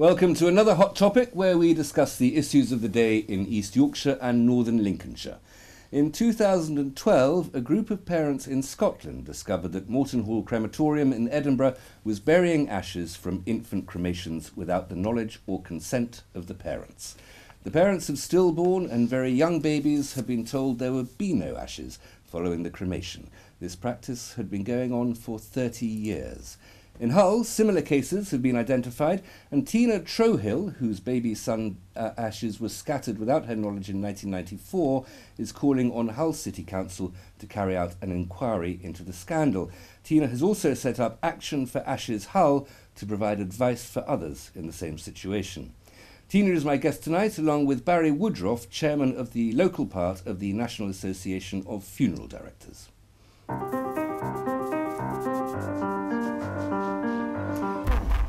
Welcome to another Hot Topic where we discuss the issues of the day in East Yorkshire and Northern Lincolnshire. In 2012, a group of parents in Scotland discovered that Morton Hall Crematorium in Edinburgh was burying ashes from infant cremations without the knowledge or consent of the parents. The parents of stillborn and very young babies have been told there would be no ashes following the cremation. This practice had been going on for 30 years. In Hull, similar cases have been identified, and Tina Trohill, whose baby son ashes were scattered without her knowledge in 1994, is calling on Hull City Council to carry out an inquiry into the scandal. Tina has also set up Action for Ashes Hull to provide advice for others in the same situation. Tina is my guest tonight, along with Barry Woodruff, chairman of the local part of the National Association of Funeral Directors.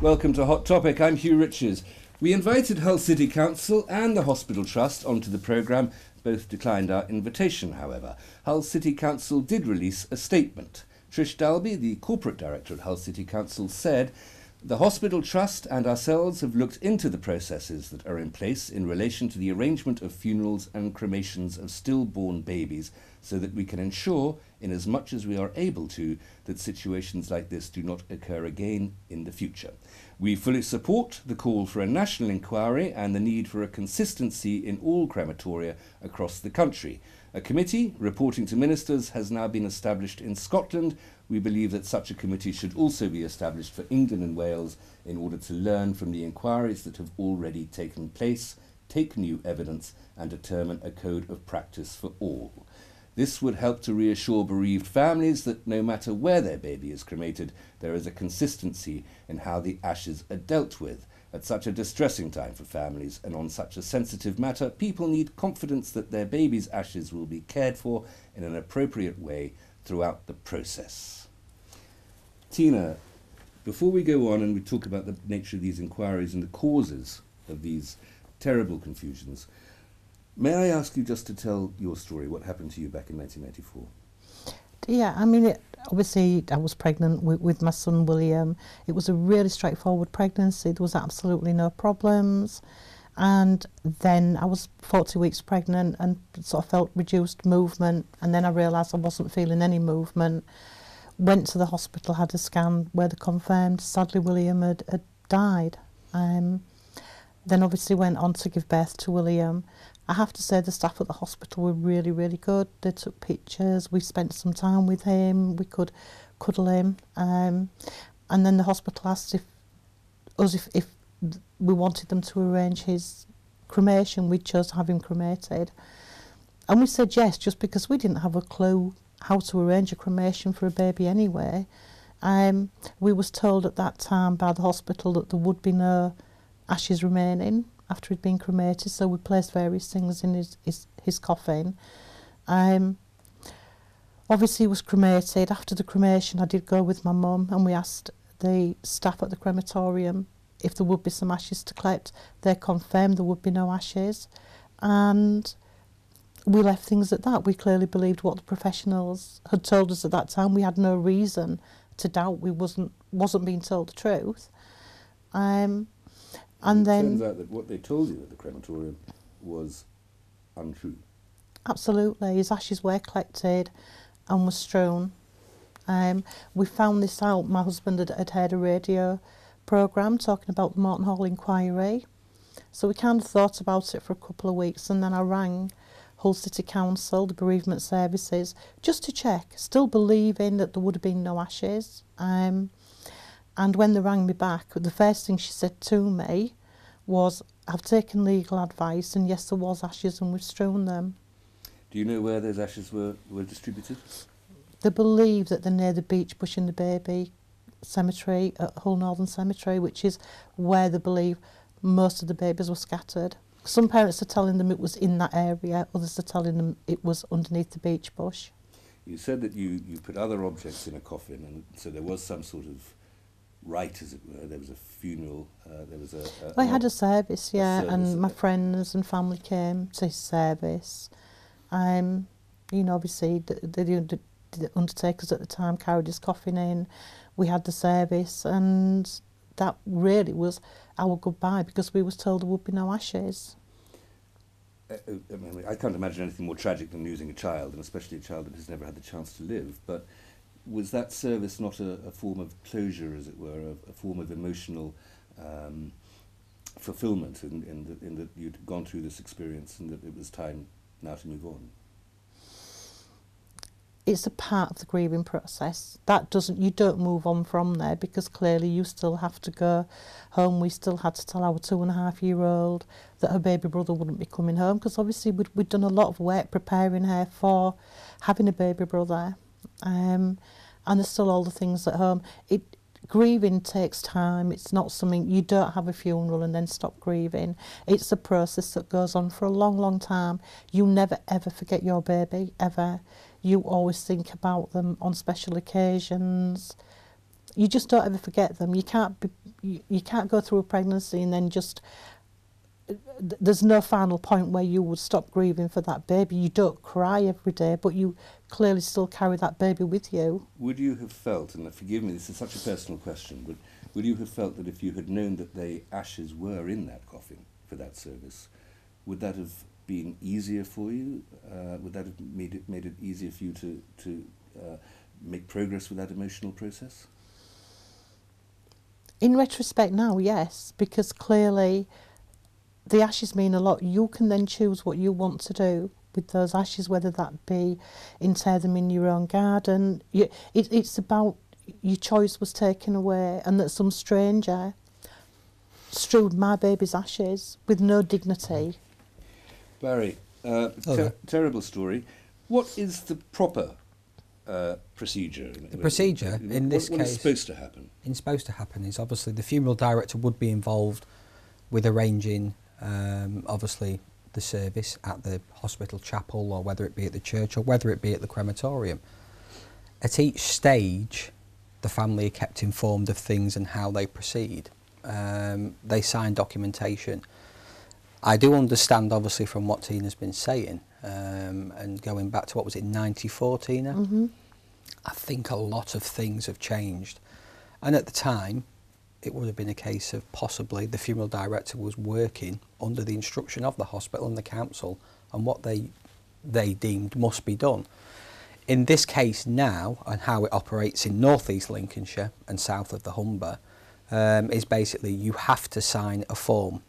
Welcome to Hot Topic. I'm Hugh Riches. We invited Hull City Council and the Hospital Trust onto the programme. Both declined our invitation, however. Hull City Council did release a statement. Trish Dalby, the corporate director at Hull City Council, said, "The Hospital Trust and ourselves have looked into the processes that are in place in relation to the arrangement of funerals and cremations of stillborn babies so that we can ensure, in as much as we are able to, that situations like this do not occur again in the future. We fully support the call for a national inquiry and the need for a consistency in all crematoria across the country. A committee reporting to ministers has now been established in Scotland. We believe that such a committee should also be established for England and Wales in order to learn from the inquiries that have already taken place, take new evidence and determine a code of practice for all. This would help to reassure bereaved families that no matter where their baby is cremated, there is a consistency in how the ashes are dealt with. At such a distressing time for families and on such a sensitive matter, people need confidence that their baby's ashes will be cared for in an appropriate way throughout the process." Tina, before we go on and we talk about the nature of these inquiries and the causes of these terrible confusions, may I ask you just to tell your story, what happened to you back in 1994? Yeah, I mean, obviously I was pregnant with my son William. It was a really straightforward pregnancy. There was absolutely no problems. And then I was 40 weeks pregnant and sort of felt reduced movement. And then I realised I wasn't feeling any movement. Went to the hospital, had a scan where they confirmed, sadly, William had died. Then obviously went on to give birth to William. I have to say the staff at the hospital were really, really good. They took pictures, we spent some time with him, we could cuddle him. And then the hospital asked if we wanted them to arrange his cremation. We chose to have him cremated. And we said yes, just because we didn't have a clue how to arrange a cremation for a baby anyway. We was told at that time by the hospital that there would be no ashes remaining after he'd been cremated, so we placed various things in his coffin. Obviously he was cremated. After the cremation I did go with my mum and we asked the staff at the crematorium if there would be some ashes to collect. They confirmed there would be no ashes, and we left things at that. We clearly believed what the professionals had told us at that time. We had no reason to doubt we wasn't being told the truth. And then it turns out that what they told you at the crematorium was untrue. Absolutely. His ashes were collected and were strewn. We found this out. My husband had heard a radio programme talking about the Morton Hall inquiry. So we kind of thought about it for a couple of weeks, and then I rang Hull City Council, the bereavement services, just to check, still believing that there would have been no ashes. And when they rang me back, the first thing she said to me was, "I've taken legal advice and yes, there was ashes and we've strewn them." Do you know where those ashes were distributed? They believe that they're near the Beach Bush and the Baby cemetery at Hull Northern Cemetery, which is where they believe most of the babies were scattered. Some parents are telling them it was in that area, others are telling them it was underneath the beech bush. You said that you put other objects in a coffin, and so there was some sort of rite, as it were. There was a funeral, there was I had a service, yeah, service, and my friends and family came to his service. You know, obviously the undertakers at the time carried his coffin in. We had the service, and that really was our goodbye, because we was told there would be no ashes. I mean, I can't imagine anything more tragic than losing a child, and especially a child that has never had the chance to live. But was that service not a form of closure, as it were, a form of emotional fulfillment in that you'd gone through this experience and that it was time now to move on? It's a part of the grieving process. You don't move on from there, because clearly you still have to go home. We still had to tell our 2.5-year-old that her baby brother wouldn't be coming home, because obviously we'd done a lot of work preparing her for having a baby brother. And there's still all the things at home. Grieving takes time. It's not something, you don't have a funeral and then stop grieving. It's a process that goes on for a long, long time. You never ever forget your baby, ever. You always think about them on special occasions. You just don't ever forget them. You can't go through a pregnancy and then just, there's no final point where you would stop grieving for that baby. You don't cry every day, but you clearly still carry that baby with you. Would you have felt, and forgive me, this is such a personal question, but would you have felt that if you had known that the ashes were in that coffin for that service, would that have been easier for you? Would that have made it easier for you to make progress with that emotional process? In retrospect now, yes, because clearly the ashes mean a lot. You can then choose what you want to do with those ashes, whether that be inter them in your own garden. It's about your choice was taken away, and that some stranger strewed my baby's ashes with no dignity. Barry, terrible story. What is the proper procedure? The procedure in this case... What is supposed to happen? It's supposed to happen is obviously the funeral director would be involved with arranging obviously the service at the hospital chapel, or whether it be at the church, or whether it be at the crematorium. At each stage, the family are kept informed of things and how they proceed. They sign documentation. I do understand, obviously, from what Tina's been saying, and going back to, what was it, 94, Tina? Mm-hmm. I think a lot of things have changed. And at the time, it would have been a case of possibly the funeral director was working under the instruction of the hospital and the council on what they deemed must be done. In this case now, and how it operates in North East Lincolnshire and south of the Humber, is basically you have to sign a form.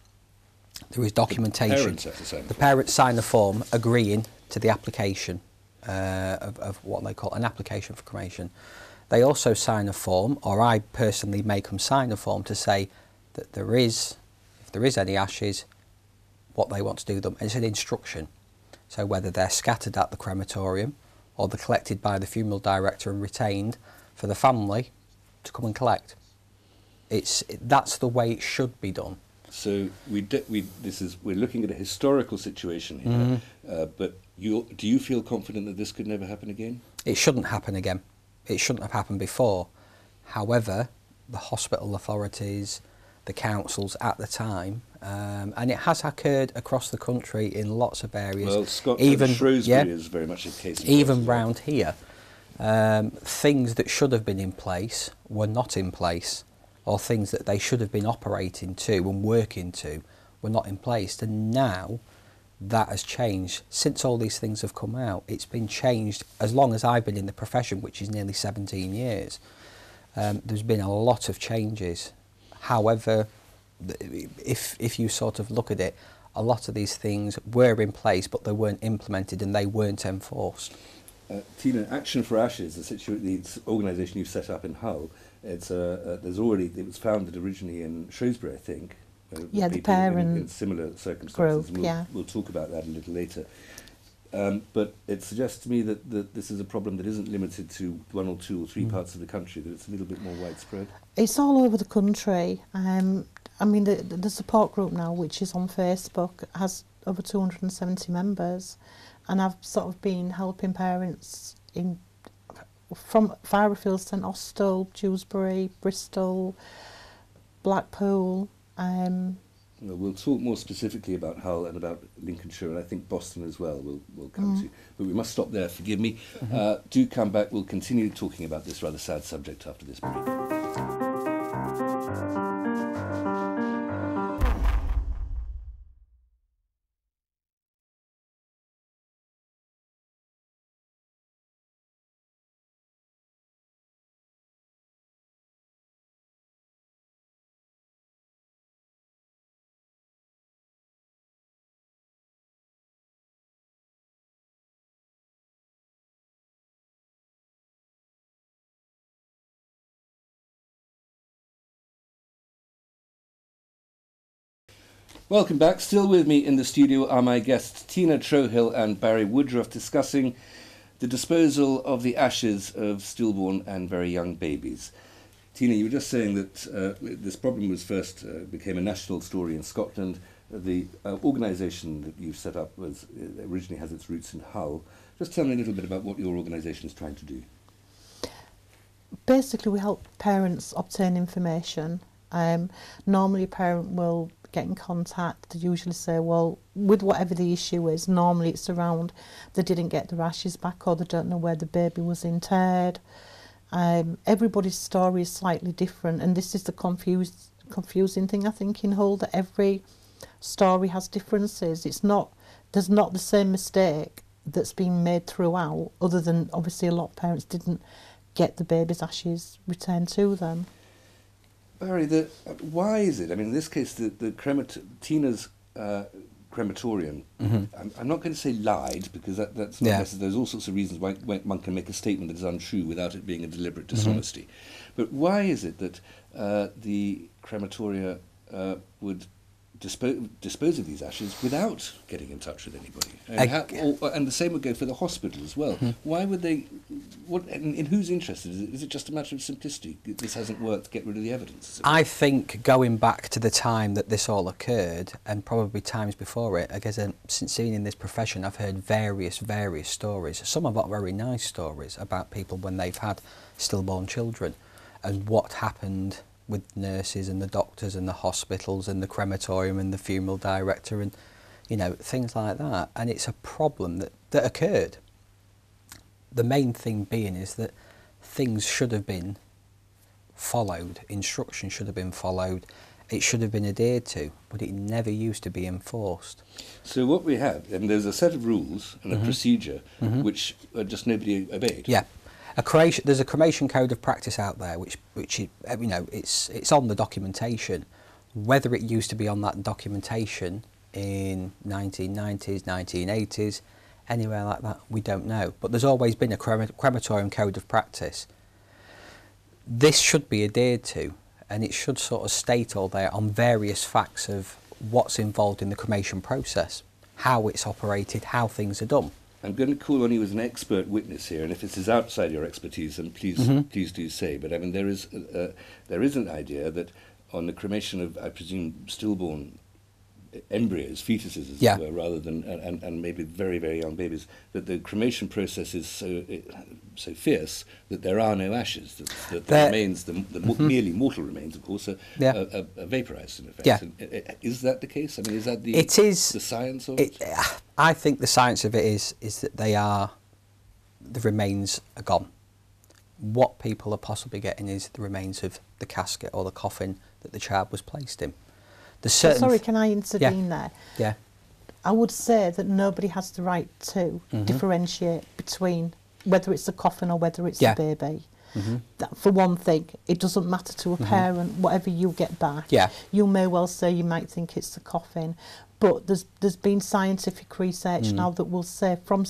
There is documentation. The parents have to sign the parents sign a form agreeing to the application of what they call an application for cremation. They also sign a form, or I personally make them sign a form to say that if there is any ashes, what they want to do with them. It's an instruction. So whether they're scattered at the crematorium or they're collected by the funeral director and retained for the family to come and collect. That's the way it should be done. So we're looking at a historical situation here, but do you feel confident that this could never happen again? It shouldn't happen again. It shouldn't have happened before. However, the hospital authorities, the councils at the time, and it has occurred across the country in lots of areas. Well, Scotland, Shrewsbury is very much a case of even round here. Things that should have been in place were not in place, or things that they should have been operating to and working to were not in place. And now that has changed. Since all these things have come out, it's been changed as long as I've been in the profession, which is nearly 17 years. There's been a lot of changes. However, if you sort of look at it, a lot of these things were in place, but they weren't implemented and they weren't enforced. Tina, Action for Ashes, the organisation you've set up in Hull, it was founded originally in Shrewsbury, I think. Yeah, the parent in similar circumstances. Group, we'll talk about that a little later. But it suggests to me that this is a problem that isn't limited to 1 or 2 or 3 parts of the country, that it's a little bit more widespread. It's all over the country. I mean, the support group now, which is on Facebook, has over 270 members, and I've sort of been helping parents from far afield, St Austell, Dewsbury, Bristol, Blackpool. We'll talk more specifically about Hull and about Lincolnshire, and I think Boston as well we'll come to. But we must stop there, forgive me. Do come back, we'll continue talking about this rather sad subject after this break. Welcome back. Still with me in the studio are my guests Tina Trohill and Barry Woodruff, discussing the disposal of the ashes of stillborn and very young babies. Tina, you were just saying that this problem was first became a national story in Scotland. The organisation that you've set up originally has its roots in Hull. Just tell me a little bit about what your organisation is trying to do. Basically, we help parents obtain information. Normally, a parent will get in contact. They usually say, well, with whatever the issue is, normally it's around they didn't get their ashes back or they don't know where the baby was interred. Everybody's story is slightly different, and this is the confusing thing, I think, in Hull, that every story has differences. There's not the same mistake that's been made throughout, other than obviously a lot of parents didn't get the baby's ashes returned to them. Barry, why is it? I mean, in this case, Tina's crematorium, I'm not going to say lied, because that's not necessary. There's all sorts of reasons why one can make a statement that is untrue without it being a deliberate dishonesty. But why is it that the crematoria would dispose of these ashes without getting in touch with anybody? And the same would go for the hospital as well. Why would they? In whose interest is it? Is it just a matter of simplicity? This hasn't worked, get rid of the evidence? I think going back to the time that this all occurred, and probably times before it, I guess since being in this profession, I've heard various stories. Some are not very nice stories about people when they've had stillborn children and what happened with nurses and the doctors and the hospitals and the crematorium and the funeral director and, you know, things like that. And it's a problem that occurred. The main thing being is that things should have been followed, instructions should have been followed, it should have been adhered to, but it never used to be enforced. So what we have, and there's a set of rules and a procedure which just nobody obeyed. Yeah. There's a cremation code of practice out there, which you know, it's on the documentation. Whether it used to be on that documentation in 1990s, 1980s, anywhere like that, we don't know. But there's always been a crematorium code of practice. This should be adhered to, and it should sort of state all there on various facts of what's involved in the cremation process, how it's operated, how things are done. I'm going to call on you as an expert witness here, and if this is outside your expertise, then please do say. But I mean, there is an idea that on the cremation of, I presume, stillborn embryos, fetuses, as it were, rather than and maybe very, very young babies, that the cremation process is so fierce that there are no ashes. That the remains, the merely mortal remains, of course, are vaporized in effect. Yeah. Is that the case? I mean, is that the science of it? I think the science of it is that the remains are gone. What people are possibly getting is the remains of the casket or the coffin that the child was placed in. Sorry, can I intervene there? Yeah. I would say that nobody has the right to differentiate between whether it's a coffin or whether it's a baby. That, for one thing, it doesn't matter to a parent, whatever you get back. Yeah. You may well say you might think it's a coffin, but there's been scientific research now that will say from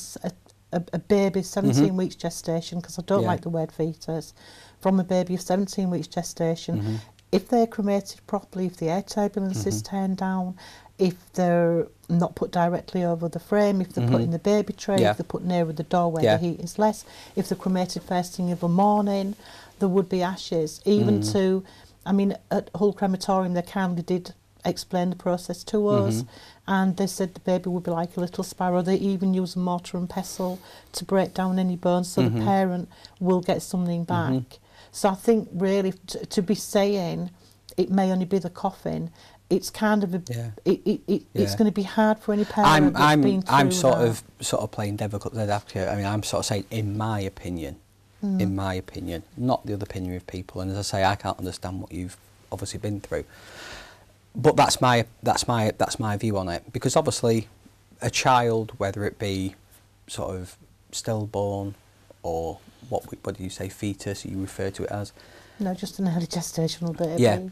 a baby 17 weeks gestation, because I don't like the word fetus, from a baby of 17 weeks gestation, if they're cremated properly, if the air turbulence is turned down, if they're not put directly over the frame, if they're put in the baby tray, if they're put nearer the door where the heat is less, if they're cremated first thing of the morning, there would be ashes. Even to, I mean, at Hull Crematorium, they kindly did explain the process to us, and they said the baby would be like a little sparrow. They even use a mortar and pestle to break down any bones, so the parent will get something back. So I think really to be saying it may only be the coffin, it's kind of it's going to be hard for any parent that's been through I'm sort of playing devil's advocate. I mean, I'm sort of saying, in my opinion, not the other opinion of people. And as I say, I can't understand what you've obviously been through. But that's my view on it, because obviously a child, whether it be sort of stillborn or what do you say, fetus, you refer to it as? No, just an early gestational baby. Yeah,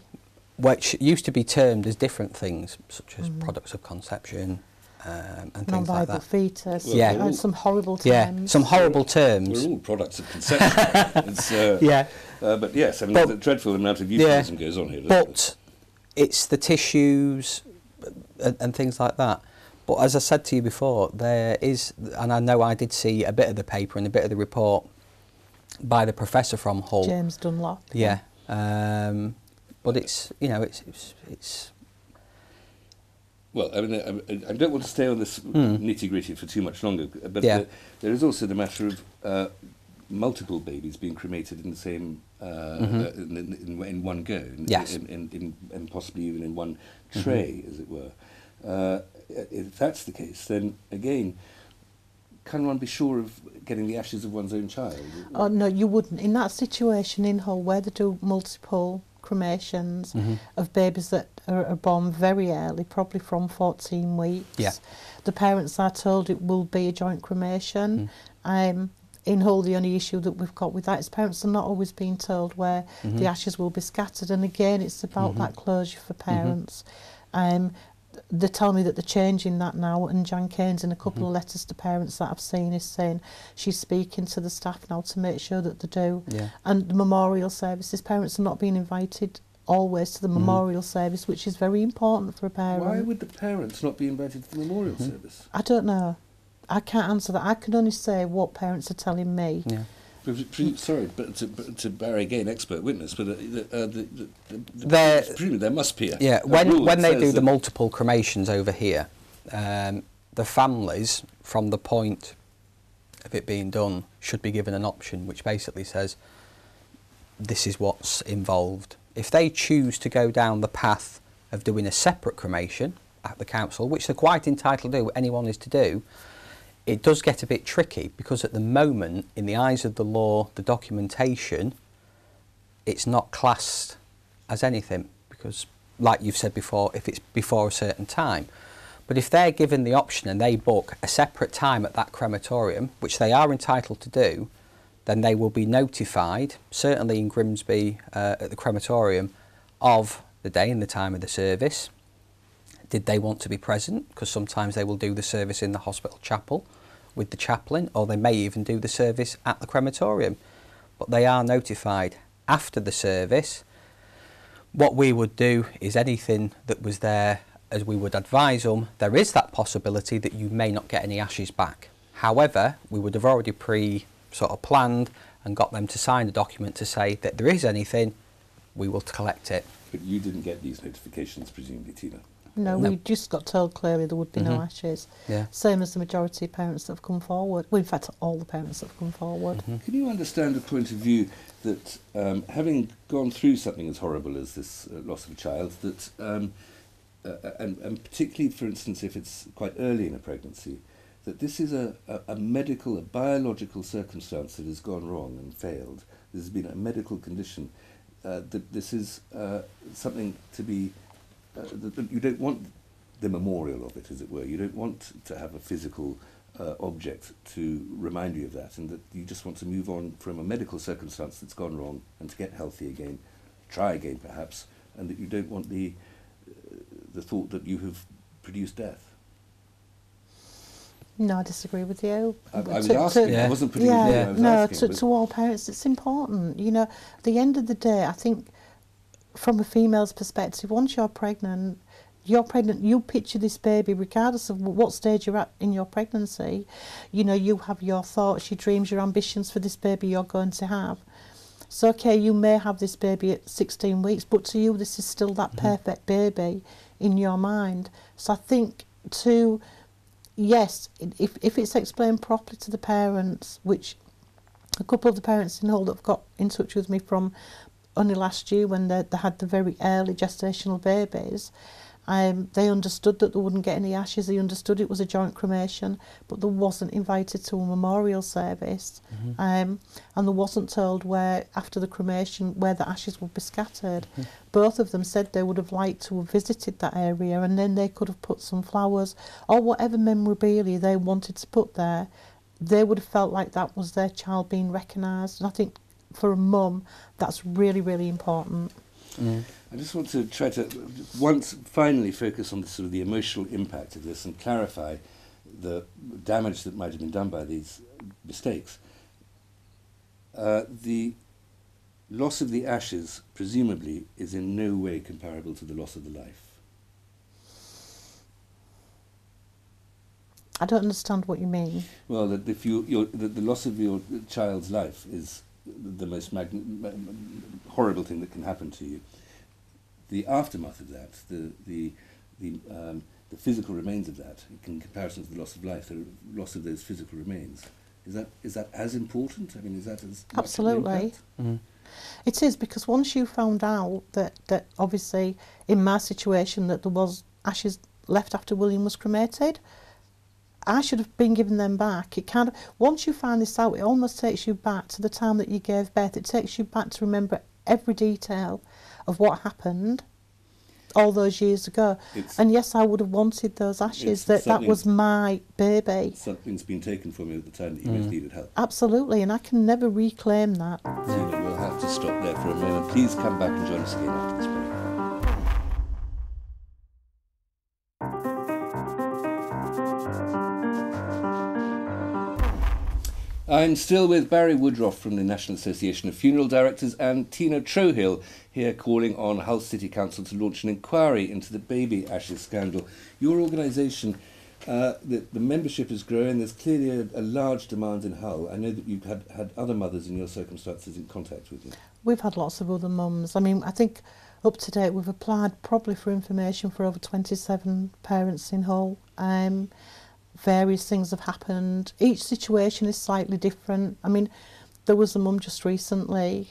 which used to be termed as different things, such as products of conception and things like Non-viable that. fetus. Well, yeah. And some horrible terms. Yeah, some horrible terms. We're all products of conception. Yeah. But yes, I mean, the dreadful amount of euphemism goes on here. But it's the tissues and things like that. But as I said to you before, there is, and I know I did see a bit of the paper and a bit of the report by the professor from Hull. James Dunlop. Yeah. But it's, you know, it's. Well, I mean, I don't want to stay on this nitty-gritty for too much longer, but Yeah. there is also the matter of multiple babies being cremated in the same in one go, Yes. and possibly even in one tray, as it were. If that's the case, then again, can one be sure of getting the ashes of one's own child? Oh no, you wouldn't. In that situation in Hull, where they do multiple cremations of babies that are born very early, probably from 14 weeks, the parents are told it will be a joint cremation. In Hull, the only issue that we've got with that is parents are not always being told where the ashes will be scattered, and again, it's about that closure for parents. They tell me that they're changing that now, and Jan Keynes, in a couple of letters to parents that I've seen, is saying she's speaking to the staff now to make sure that they do. Yeah. And the memorial services, parents are not being invited always to the memorial service, which is very important for a parent. Why would the parents not be invited to the memorial service? I don't know. I can't answer that. I can only say what parents are telling me. Yeah. Sorry, but to Barry again, expert witness, but There- presumably there must be a when rule that they says do the that- multiple cremations over here, the families, from the point of it being done, should be given an option which basically says this is what's involved. If they choose to go down the path of doing a separate cremation at the council, which they're quite entitled to do, anyone is to do, it does get a bit tricky, because at the moment, in the eyes of the law, the documentation, it's not classed as anything, because, like you've said before, if it's before a certain time. But if they're given the option and they book a separate time at that crematorium, which they are entitled to do, then they will be notified, certainly in Grimsby at the crematorium, of the day and the time of the service. Did they want to be present? Because sometimes they will do the service in the hospital chapel with the chaplain, or they may even do the service at the crematorium. But they are notified after the service. What we would do is anything that was there, as we would advise them, there is that possibility that you may not get any ashes back. However, we would have already planned and got them to sign a document to say that there is anything, we will collect it. But you didn't get these notifications, presumably, Tina? No, we just got told clearly there would be no ashes. Yeah. Same as the majority of parents that have come forward. Well, in fact, all the parents that have come forward. Can you understand a point of view that, having gone through something as horrible as this loss of a child, that, and particularly, for instance, if it's quite early in a pregnancy, that this is a medical, a biological circumstance that has gone wrong and failed. This has been a medical condition. That this is something to be... that you don't want the memorial of it, as it were. You don't want to have a physical object to remind you of that, and that you just want to move on from a medical circumstance that's gone wrong and to get healthy again, try again perhaps, and that you don't want the thought that you have produced death. No, I disagree with you. I was asking, I wasn't putting it there, I was asking. To all parents, it's important. You know, at the end of the day, I think, from a female's perspective, once you're pregnant, you picture this baby, regardless of what stage you're at in your pregnancy. You know, you have your thoughts, your dreams, your ambitions for this baby you're going to have. So, okay, you may have this baby at 16 weeks, but to you, this is still that perfect baby in your mind. So I think yes, if it's explained properly to the parents, which a couple of the parents in Hull that have got in touch with me from only last year when they had the very early gestational babies, They understood that they wouldn't get any ashes. They understood it was a joint cremation, but they wasn't invited to a memorial service, and they wasn't told where, after the cremation, where the ashes would be scattered. Both of them said they would have liked to have visited that area, and then they could have put some flowers or whatever memorabilia they wanted to put there. They would have felt like that was their child being recognised, and I think for a mum that's really, really important. I just want to try to once finally focus on the sort of the emotional impact of this and clarify the damage that might have been done by these mistakes. The loss of the ashes presumably is in no way comparable to the loss of the life. I don't understand what you mean. Well, that if the loss of your child's life is the most horrible thing that can happen to you. The aftermath of that, the physical remains of that, in comparison to the loss of life, the loss of those physical remains, is that as important? I mean, is that as absolutely? It is, because once you found out that obviously in my situation that there was ashes left after William was cremated, I should have been given them back. It kind of, once you find this out, it almost takes you back to the time that you gave birth. It takes you back to remember every detail of what happened all those years ago. And yes, I would have wanted those ashes. That was my baby. Something's been taken from you at the time that you most needed help. Absolutely, and I can never reclaim that. Tina, we'll have to stop there for a moment. Please come back and join us again after this break. I'm still with Barry Woodruff from the National Association of Funeral Directors and Tina Trohill here calling on Hull City Council to launch an inquiry into the baby ashes scandal. Your organisation, the membership is growing. There's clearly a large demand in Hull. I know that you've had other mothers in your circumstances in contact with you. We've had lots of other mums. I mean, I think up to date we've applied probably for information for over 27 parents in Hull. Various things have happened. Each situation is slightly different. I mean, there was a mum just recently,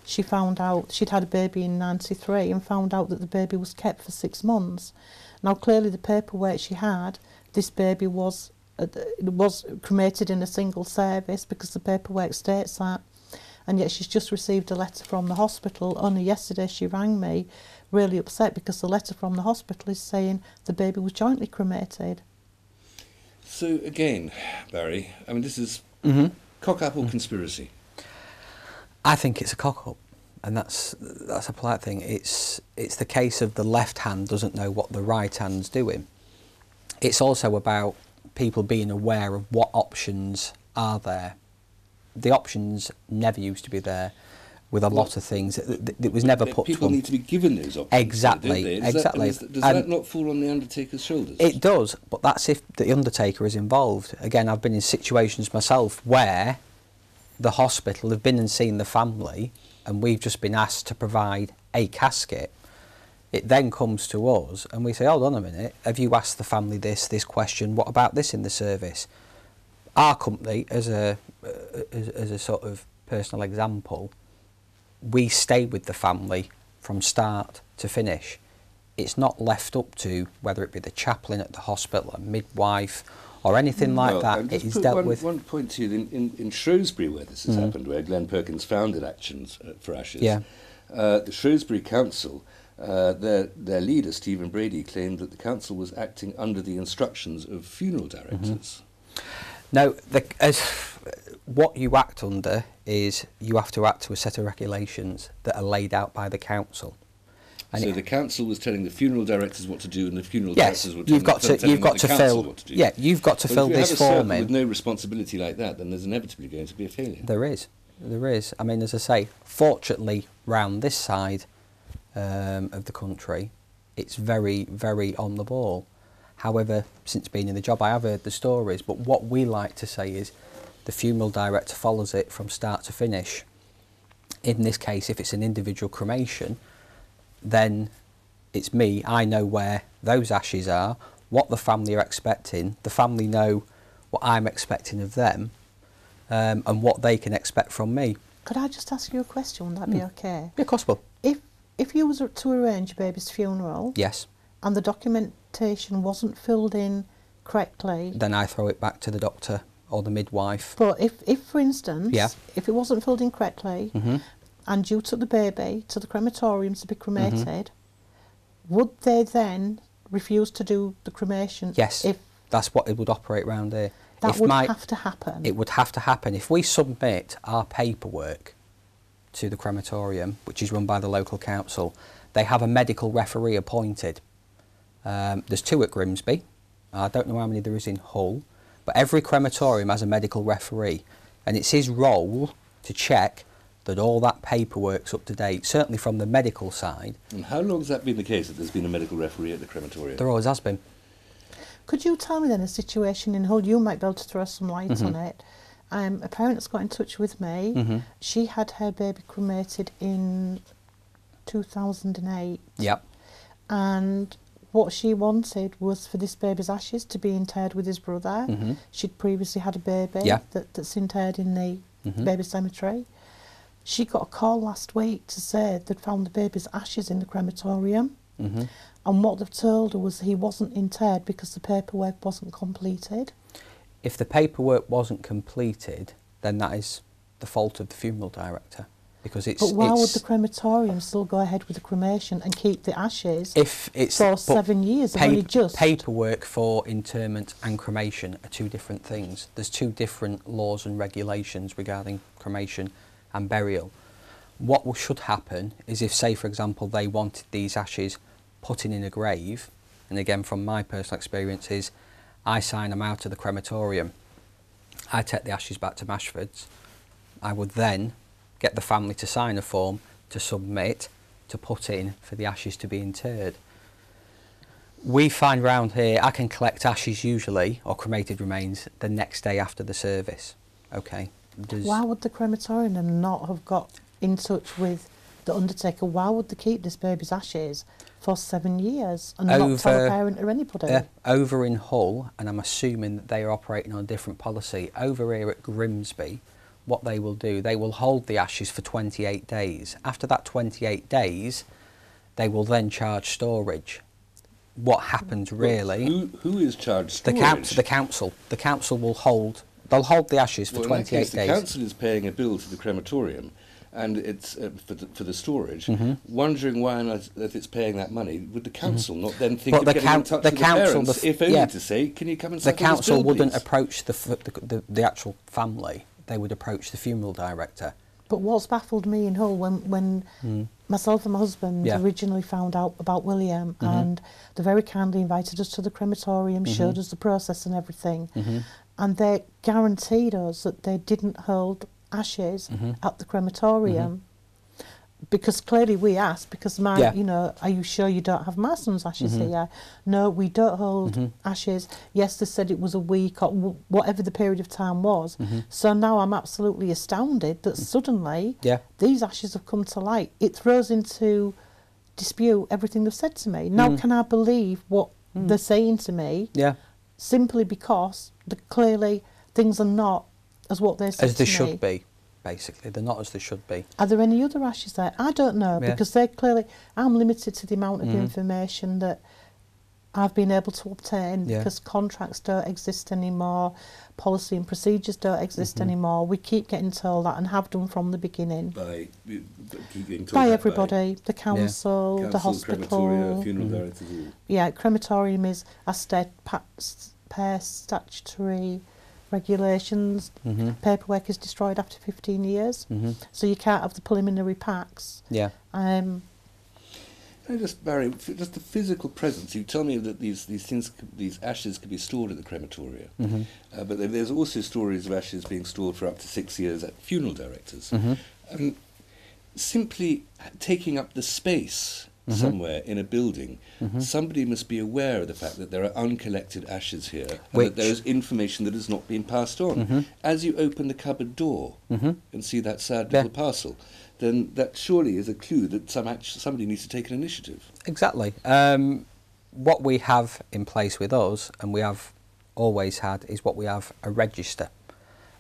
she found out, she'd had a baby in 93 and found out that the baby was kept for 6 months. Now clearly the paperwork she had, this baby was cremated in a single service because the paperwork states that. And yet she's just received a letter from the hospital. Only yesterday she rang me really upset because the letter from the hospital is saying the baby was jointly cremated. So again, Barry, I mean, this is cock-up or conspiracy? I think it's a cock-up, and that's a polite thing. It's the case of the left hand doesn't know what the right hand's doing. It's also about people being aware of what options are there. The options never used to be there with a lot of things. It was never put to them. People need to be given those options. Exactly, exactly. Does that not fall on the undertaker's shoulders? It does, but that's if the undertaker is involved. Again, I've been in situations myself where the hospital have been and seen the family and we've just been asked to provide a casket. It then comes to us and we say, hold on a minute, have you asked the family this question, what about this in the service? Our company, as a sort of personal example, we stay with the family from start to finish. It's not left up to whether it be the chaplain at the hospital, a midwife, or anything like that. It is dealt with. One point to you, in Shrewsbury, where this has happened, where Glenn Perkins founded Actions for Ashes, the Shrewsbury Council, their leader, Stephen Brady, claimed that the council was acting under the instructions of funeral directors. No, what you act under is you have to act to a set of regulations that are laid out by the council. And so the council was telling the funeral directors what to do, and the funeral directors were telling you've got to fill what to do. Yeah, you've got to fill this form in. With no responsibility like that, then there's inevitably going to be a failure. There is. I mean, as I say, fortunately, round this side of the country, it's very, very on the ball. However, since being in the job, I have heard the stories, but what we like to say is the funeral director follows it from start to finish. In this case, if it's an individual cremation, then it's me. I know where those ashes are, what the family are expecting. The family know what I'm expecting of them, and what they can expect from me. Could I just ask you a question? Would that be okay? Yeah, of course, will. If you was to arrange a baby's funeral, yes, and the documentation wasn't filled in correctly, Then I throw it back to the doctor or the midwife. but if for instance, Yeah. if it wasn't filled in correctly, hmm and you took the baby to the crematorium to be cremated, Mm-hmm. would they then refuse to do the cremation? Yes. If That's what it would operate around here. that If would my- have to happen. It would have to happen. If we submit our paperwork to the crematorium, which is run by the local council, they have a medical referee appointed. There's 2 at Grimsby. I don't know how many there is in Hull, but every crematorium has a medical referee, and it's his role to check that all that paperwork's up to date, certainly from the medical side. And how long has that been the case, that there's been a medical referee at the crematorium? There always has been. Could you tell me then a situation in Hull? You might be able to throw some light on it. A parent's got in touch with me. Mm-hmm. She had her baby cremated in 2008. Yep. And what she wanted was for this baby's ashes to be interred with his brother. Mm-hmm. She'd previously had a baby Yeah. that's interred in the Mm-hmm. baby cemetery. She got a call last week to say they'd found the baby's ashes in the crematorium. Mm-hmm. And what they've told her was he wasn't interred because the paperwork wasn't completed. If the paperwork wasn't completed, then that is the fault of the funeral director, because it's. But why would it's, the crematorium still go ahead with the cremation and keep the ashes if it's for but 7 years? And only just paperwork for interment and cremation are 2 different things. There's 2 different laws and regulations regarding cremation and burial. What should happen is if, say, for example, they wanted these ashes put in a grave, and again, from my personal experience, is I sign them out of the crematorium. I take the ashes back to Mashfords. I would then get the family to sign a form to submit to put in for the ashes to be interred. We find round here, I can collect ashes usually, or cremated remains, the next day after the service. Okay. why would the crematorium then not have got in touch with the undertaker? Why would they keep this baby's ashes for 7 years and not tell a parent or anybody? Over in Hull, and I'm assuming that they are operating on a different policy, over here at Grimsby, what they will do, they will hold the ashes for 28 days. After that 28 days, they will then charge storage. What happens really? Who is charged The storage? The council will hold. They'll hold the ashes for Well, 28 in that case, days. the council is paying a bill to the crematorium, and it's for the storage. Wondering why on earth that it's paying that money, would the council not then think But of the getting in touch with the parents, if only to say, can you come and The settle this council bill, wouldn't please? approach the actual family. They would approach the funeral director. But what's baffled me in Hull, when myself and my husband Yeah. originally found out about William, and they very kindly invited us to the crematorium, showed us the process and everything, and they guaranteed us that they didn't hold ashes at the crematorium. Because clearly we asked, because Yeah. are you sure you don't have my son's ashes here? No, we don't hold ashes. Yes, they said it was a week or whatever the period of time was. So now I'm absolutely astounded that suddenly Yeah. these ashes have come to light. It throws into dispute everything they've said to me. Now can I believe what they're saying to me Yeah. simply because clearly things are not as what they said As they to me? should be, basically. They're not as they should be. Are there any other ashes there? I don't know, Yeah. because they're clearly, I'm limited to the amount of information that I've been able to obtain, Yeah. because contracts don't exist anymore, policy and procedures don't exist anymore. We keep getting told that, and have done from the beginning. By keeping By everybody, the council, the crematoria, hospital. funeral directors, all. Yeah, crematorium is as per statutory regulations. Paperwork is destroyed after 15 years, so you can't have the preliminary packs. Yeah. Can I just, Barry, just the physical presence. You tell me that these things, these ashes, could be stored at the crematoria, but there's also stories of ashes being stored for up to 6 years at funeral directors. Simply taking up the space somewhere in a building, somebody must be aware of the fact that there are uncollected ashes here, and that there is information that has not been passed on. As you open the cupboard door and see that sad little parcel, then that surely is a clue that somebody needs to take an initiative. Exactly. What we have in place with us, and we have always had, is what we have a register.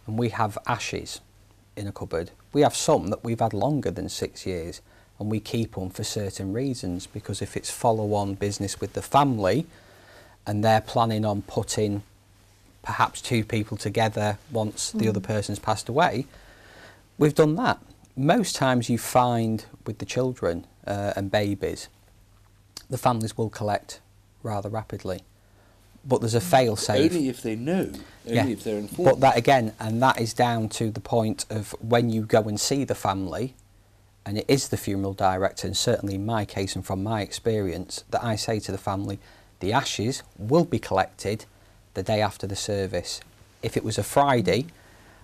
And we have ashes in a cupboard. We have some that we've had longer than 6 years. and we keep them for certain reasons, because if it's follow-on business with the family and they're planning on putting perhaps 2 people together once the other person's passed away, we've done that. Most times you find with the children and babies, the families will collect rather rapidly. But there's a fail-safe. Only if they know, only if they're informed. But that again, and that is down to the point of when you go and see the family, and it is the funeral director, and certainly in my case and from my experience, that I say to the family, the ashes will be collected the day after the service. If it was a Friday,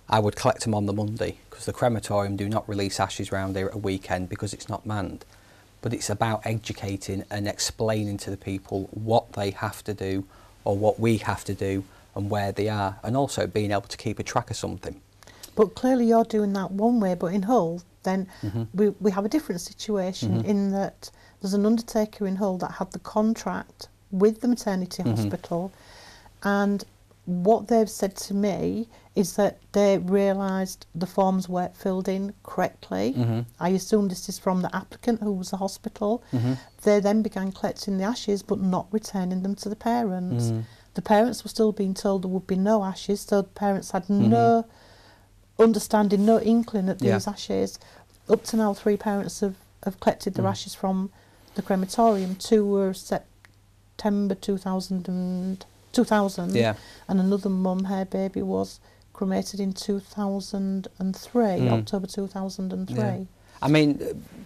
I would collect them on the Monday, because the crematorium do not release ashes round here at a weekend because it's not manned. But it's about educating and explaining to the people what they have to do, or what we have to do, and where they are, and also being able to keep a track of something. But clearly you're doing that one way, but in Hull, then we have a different situation in that there's an undertaker in Hull that had the contract with the maternity hospital, and what they've said to me is that they realised the forms weren't filled in correctly. I assume this is from the applicant, who was the hospital. They then began collecting the ashes but not returning them to the parents. The parents were still being told there would be no ashes, so the parents had no understanding, no inkling at these ashes. Up to now, 3 parents have collected their ashes from the crematorium. 2 were September 2000 and another mum, her baby was cremated in 2003, October 2003. Yeah. I mean,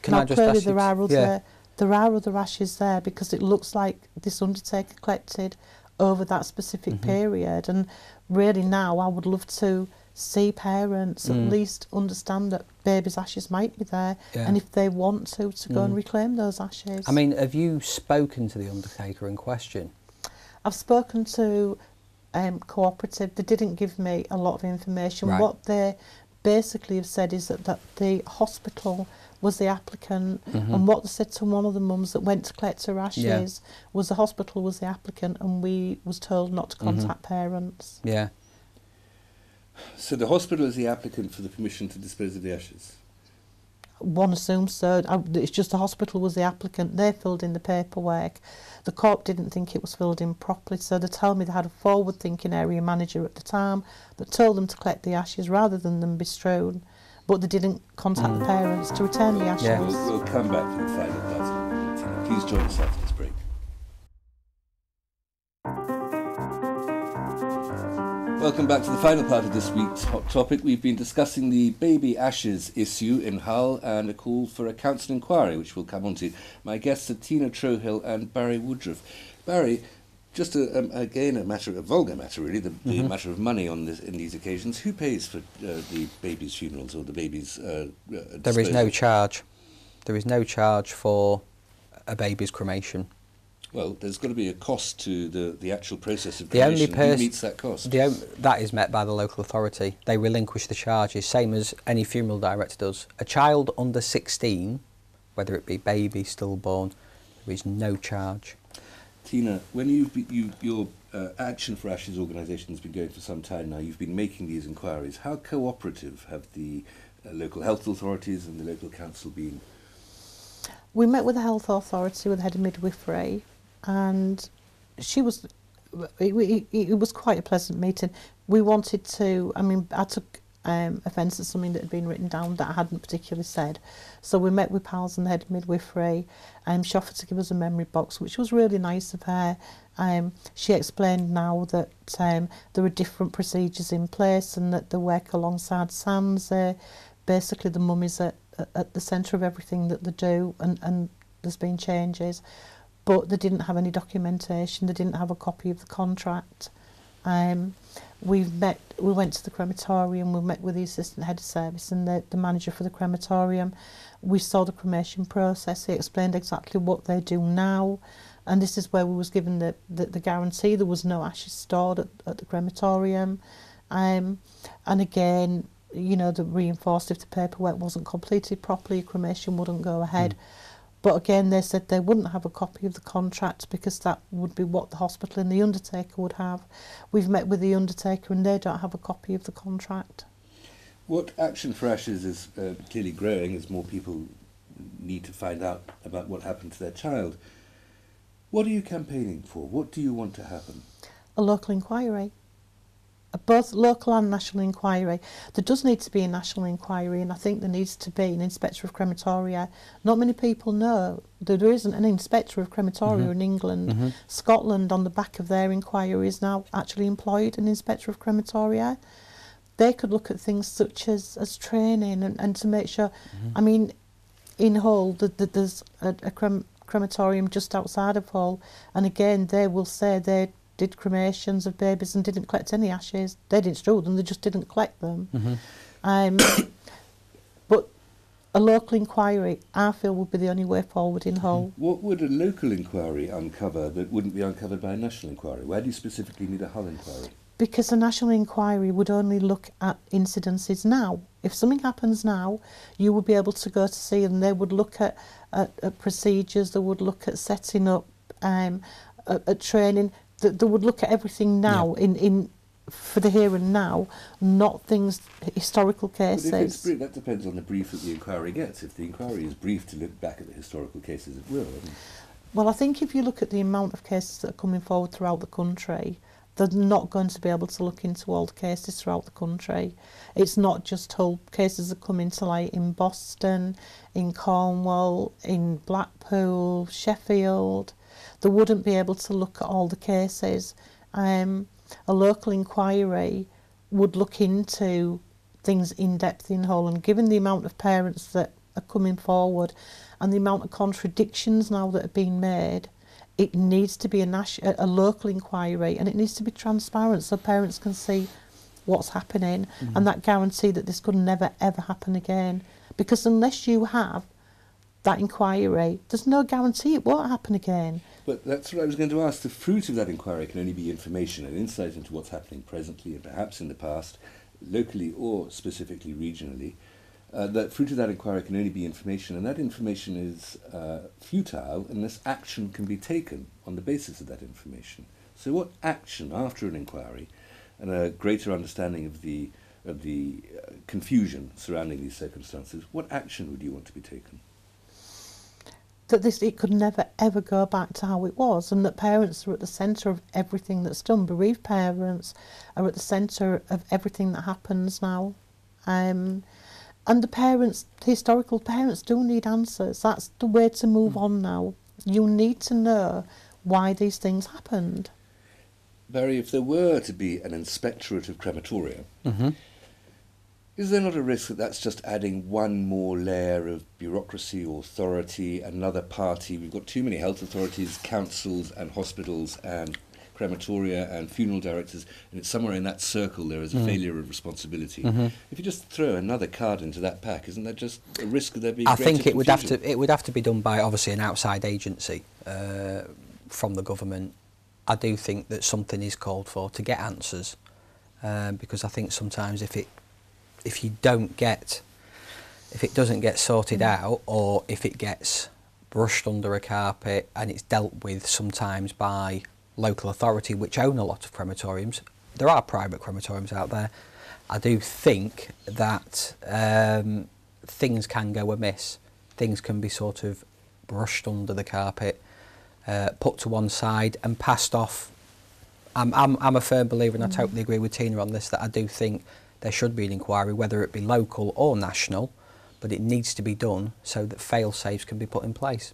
can now, I just clearly ask you... there are other ashes there, because it looks like this undertaker collected over that specific period, and really now I would love to see parents at least understand that baby's ashes might be there, and if they want to go and reclaim those ashes. I mean, have you spoken to the undertaker in question? I've spoken to Cooperative. They didn't give me a lot of information. Right. What they basically have said is that the hospital was the applicant, and what they said to one of the mums that went to collect her ashes was the hospital was the applicant, and we was told not to contact parents. Yeah. So the hospital is the applicant for the permission to dispose of the ashes? One assumes so. It's just the hospital was the applicant. They filled in the paperwork. The Corp didn't think it was filled in properly, so they told me they had a forward-thinking area manager at the time that told them to collect the ashes rather than them be strewn, but they didn't contact the parents to return the ashes. Yeah. We'll come back for the final part. Tina, please join us after this break. Welcome back to the final part of this week's Hot Topic. We've been discussing the baby ashes issue in Hull and a call for a council inquiry, which we'll come on to. My guests are Tina Trohill and Barry Woodruff. Barry, just again a vulgar matter really, the matter of money on this, in these occasions. Who pays for the baby's funerals or the baby's There is no charge. There is no charge for a baby's cremation. Well, there's got to be a cost to the actual process of cremation. Who meets that cost? That is met by the local authority. They relinquish the charges, same as any funeral director does. A child under 16, whether it be baby, stillborn, there is no charge. Tina, when your Action for Ashes organisation has been going for some time now, you've been making these inquiries. How cooperative have the local health authorities and the local council been? We met with the health authority, with the head of midwifery, and it was quite a pleasant meeting. We wanted to, I took offence at something that had been written down that I hadn't particularly said. So we met with Pals and the head of midwifery, and she offered to give us a memory box, which was really nice of her. She explained now that there are different procedures in place and that they work alongside SANS. Basically the mum is at the centre of everything that they do, and there's been changes. But they didn't have any documentation, they didn't have a copy of the contract. We went to the crematorium, we met with the assistant head of service and the manager for the crematorium. We saw the cremation process, he explained exactly what they do now, and this is where we was given the guarantee. There was no ashes stored at the crematorium. And again, you know, they reinforced if the paperwork wasn't completed properly, cremation wouldn't go ahead. But again, they said they wouldn't have a copy of the contract because that would be what the hospital and the undertaker would have. We've met with the undertaker and they don't have a copy of the contract. What Action for Ashes is clearly growing as more people need to find out about what happened to their child. What are you campaigning for? What do you want to happen? A local inquiry. Both local and national inquiry. There does need to be a national inquiry, and I think there needs to be an inspector of crematoria. Not many people know that there isn't an inspector of crematoria in England. Scotland, on the back of their inquiry, is now actually employed an inspector of crematoria. They could look at things such as training and to make sure. I mean, in Hull, there's a crematorium just outside of Hull, and again, they will say they did cremations of babies and didn't collect any ashes. They didn't steal them, they just didn't collect them. But a local inquiry, I feel, would be the only way forward in Hull. What would a local inquiry uncover that wouldn't be uncovered by a national inquiry? Why do you specifically need a Hull inquiry? Because a national inquiry would only look at incidences now. If something happens now, you would be able to go to see them. They would look at procedures, they would look at setting up, at training. They would look at everything now in for the here and now, not things, historical cases. But if it's that depends on the brief that the inquiry gets. If the inquiry is briefed to look back at the historical cases, it will. Well, I think if you look at the amount of cases that are coming forward throughout the country, they're not going to be able to look into all the cases throughout the country. It's not just Hull. Cases are coming to light in Boston, in Cornwall, in Blackpool, Sheffield. They wouldn't be able to look at all the cases. A local inquiry would look into things in depth in Hull, and given the amount of parents that are coming forward and the amount of contradictions now that are being made, it needs to be a local inquiry, and it needs to be transparent so parents can see what's happening and that guarantee that this could never ever happen again. Because unless you have that inquiry, there's no guarantee it won't happen again. But that's what I was going to ask. The fruit of that inquiry can only be information and insight into what's happening presently and perhaps in the past, locally or specifically regionally. The fruit of that inquiry can only be information, and that information is futile unless action can be taken on the basis of that information. So what action, after an inquiry and a greater understanding of the confusion surrounding these circumstances, what action would you want to be taken? That it could never ever go back to how it was, and that parents are at the centre of everything that's done. Bereaved parents are at the centre of everything that happens now. And the historical parents do need answers. That's the way to move on now. You need to know why these things happened. Barry, if there were to be an inspectorate of crematoria, is there not a risk that that's just adding one more layer of bureaucracy, authority, another party? We've got too many health authorities, councils and hospitals and crematoria and funeral directors, and it's somewhere in that circle there is a failure of responsibility. If you just throw another card into that pack, isn't that just a risk of there being I think confusion? it would have to be done by obviously an outside agency from the government. I do think that something is called for to get answers, because I think sometimes if it doesn't get sorted out, or if it gets brushed under a carpet and it's dealt with sometimes by local authority which own a lot of crematoriums, there are private crematoriums out there, I do think that things can go amiss. Things can be sort of brushed under the carpet, put to one side and passed off. I'm a firm believer, and I totally agree with Tina on this, that I do think there should be an inquiry, whether it be local or national, but it needs to be done so that fail-safes can be put in place.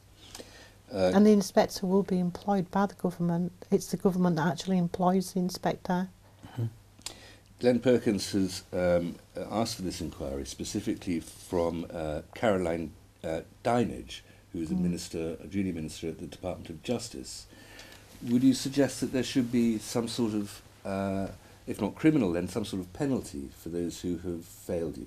And the inspector will be employed by the government. It's the government that actually employs the inspector. Glenn Perkins has asked for this inquiry specifically from Caroline Dinage, who is a junior minister at the Department of Justice. Would you suggest that there should be some sort of, if not criminal, then some sort of penalty for those who have failed you?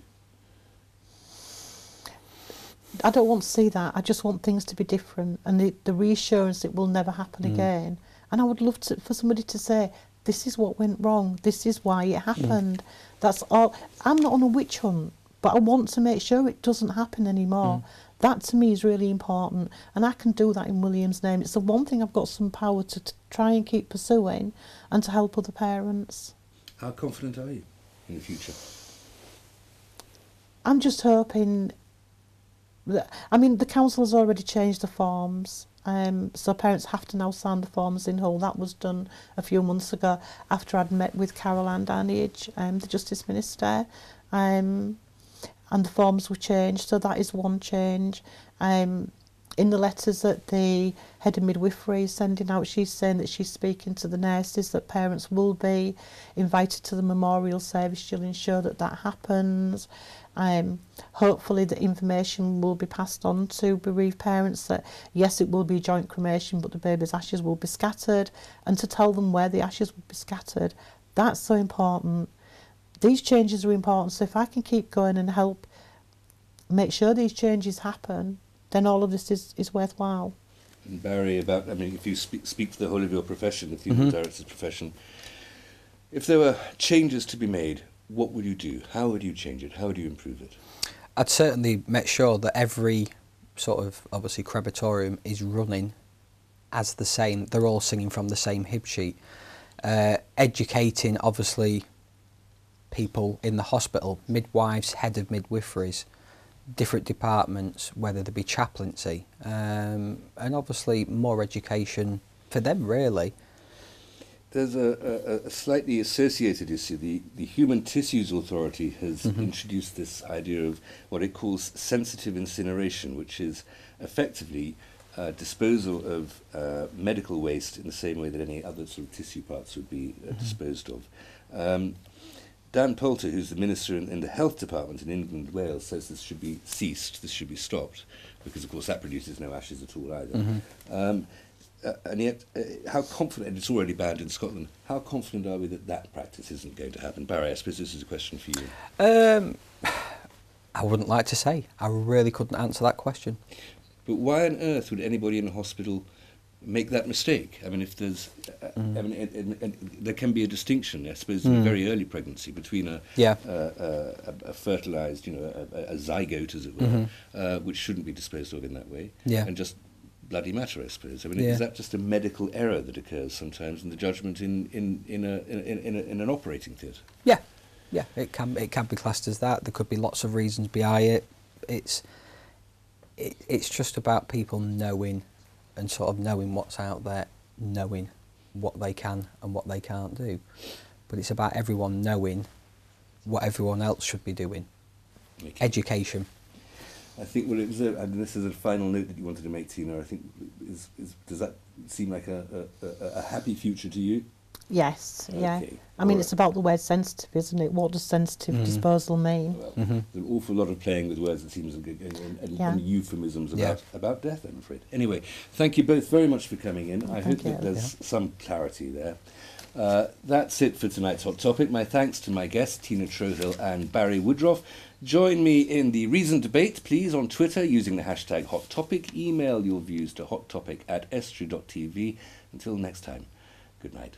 I don't want to see that. I just want things to be different, and the reassurance it will never happen again. And I would love for somebody to say, this is what went wrong, this is why it happened. That's all. I'm not on a witch hunt, but I want to make sure it doesn't happen anymore. That to me is really important, and I can do that in William's name. It's the one thing I've got some power to try and keep pursuing and to help other parents. How confident are you in the future? I'm just hoping I mean, the council has already changed the forms. So parents have to now sign the forms in whole. That was done a few months ago after I'd met with Carol Andanage, the Justice Minister, and the forms were changed. So that is one change. In the letters that the head of midwifery is sending out, she's saying that she's speaking to the nurses, that parents will be invited to the memorial service. She'll ensure that that happens. Hopefully the information will be passed on to bereaved parents that yes, it will be joint cremation, but the baby's ashes will be scattered, and to tell them where the ashes will be scattered. That's so important. These changes are important, so if I can keep going and help make sure these changes happen, then all of this is worthwhile. And Barry, if you speak for the whole of your profession, the funeral director's profession, if there were changes to be made, what would you do? How would you change it? How would you improve it? I'd certainly make sure that every sort of, obviously, crematorium is running as the same. They're all singing from the same hymn sheet. Educating, obviously, people in the hospital, midwives, head of midwiferys, different departments, whether they be chaplaincy, and obviously more education for them, really. There's a slightly associated issue. The Human Tissues Authority has introduced this idea of what it calls sensitive incineration, which is effectively disposal of medical waste in the same way that any other sort of tissue parts would be disposed of. Dan Poulter, who's the Minister in the Health Department in England and Wales, says this should be ceased, this should be stopped, because of course that produces no ashes at all either. And yet, how confident, and it's already banned in Scotland, how confident are we that that practice isn't going to happen? Barry, I suppose this is a question for you. I wouldn't like to say. I really couldn't answer that question. But why on earth would anybody in a hospital make that mistake? I mean, if there's, there can be a distinction, I suppose, in very early pregnancy between a fertilised, a zygote, as it were, which shouldn't be disposed of in that way, and just bloody matter, I suppose. I mean, is that just a medical error that occurs sometimes in the judgment in an operating theatre? Yeah, it can be classed as that. There could be lots of reasons behind it. It's just about people knowing, and sort of knowing what's out there, knowing what they can and what they can't do. But it's about everyone knowing what everyone else should be doing. Education. I think, well, and this is a final note that you wanted to make, Tina. I think, does that seem like a happy future to you? Yes, yeah. Okay. I mean, it's about the word sensitive, isn't it? What does sensitive disposal mean? Well, there's an awful lot of playing with words, it seems, and euphemisms about death, I'm afraid. Anyway, thank you both very much for coming in. I hope that there's some clarity there. That's it for tonight's Hot Topic. My thanks to my guests, Tina Trohill and Barry Woodroffe. Join me in the Reason Debate, please, on Twitter using the hashtag Hot Topic. Email your views to hottopic@estri.tv. Until next time, good night.